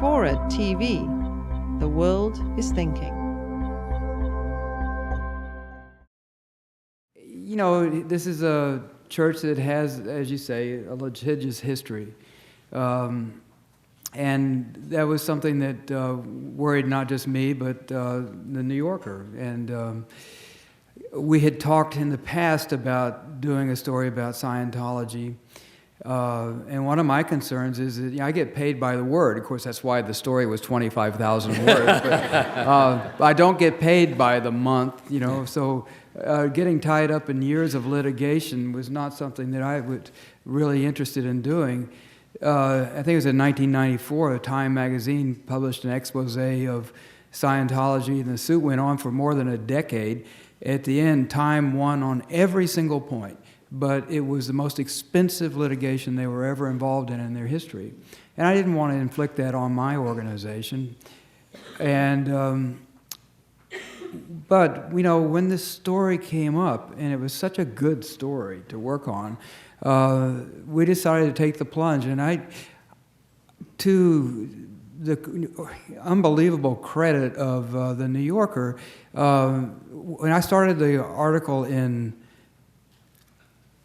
FORA.tv. The world is thinking. You know, this is a church that has, as you say, a litigious history. And that was something that worried not just me, but the New Yorker. And we had talked in the past about doing a story about Scientology. And one of my concerns is that I get paid by the word. Of course, that's why the story was 25,000 words. But I don't get paid by the month, you know. So getting tied up in years of litigation was not something that I was really interested in doing. I think it was in 1994, Time magazine published an expose of Scientology, and the suit went on for more than a decade. At the end, Time won on every single point, but it was the most expensive litigation they were ever involved in their history. And I didn't want to inflict that on my organization. And but, you know, when this story came up, and it was such a good story to work on, we decided to take the plunge. And to the unbelievable credit of the New Yorker, when I started the article in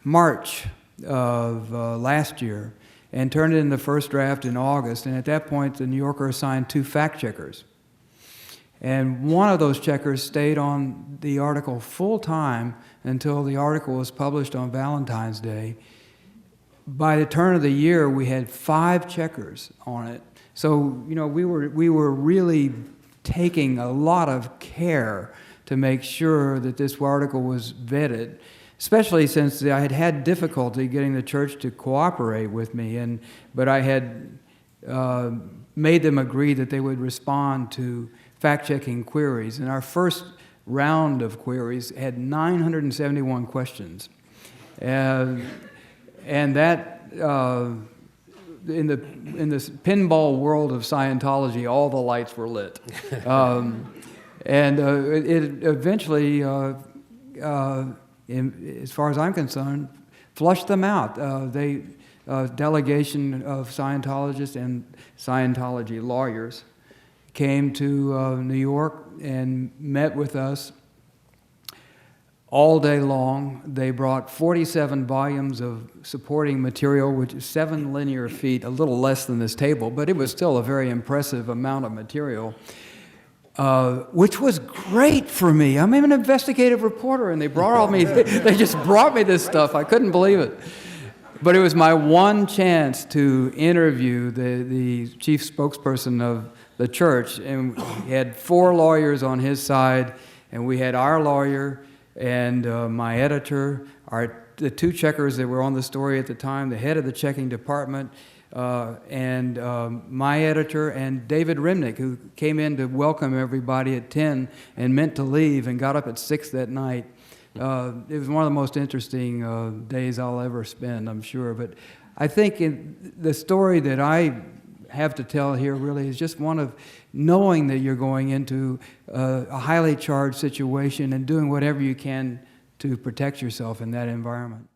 March of last year and turned it in the first draft in August, and at that point the New Yorker assigned 2 fact checkers. And one of those checkers stayed on the article full time until the article was published on Valentine's Day. By the turn of the year, we had 5 checkers on it. So, you know, we were really taking a lot of care to make sure that this article was vetted, especially since I had had difficulty getting the church to cooperate with me. But I had made them agree that they would respond to fact-checking queries. And our first round of queries had 971 questions. And that, in the pinball world of Scientology, all the lights were lit. It eventually, as far as I'm concerned, flushed them out. Delegation of Scientologists and Scientology lawyers came to New York and met with us all day long. They brought 47 volumes of supporting material, which is 7 linear feet, a little less than this table, but it was still a very impressive amount of material, which was great for me. I'm an investigative reporter, and they just brought me this stuff. I couldn't believe it. But it was my one chance to interview the chief spokesperson of the church, and he had 4 lawyers on his side, and we had our lawyer and my editor, the 2 checkers that were on the story at the time, the head of the checking department, and my editor, and David Remnick, who came in to welcome everybody at 10 and meant to leave and got up at 6 that night. It was one of the most interesting days I'll ever spend, I'm sure. But I think the story that I have to tell here really is just one of knowing that you're going into a highly charged situation and doing whatever you can to protect yourself in that environment.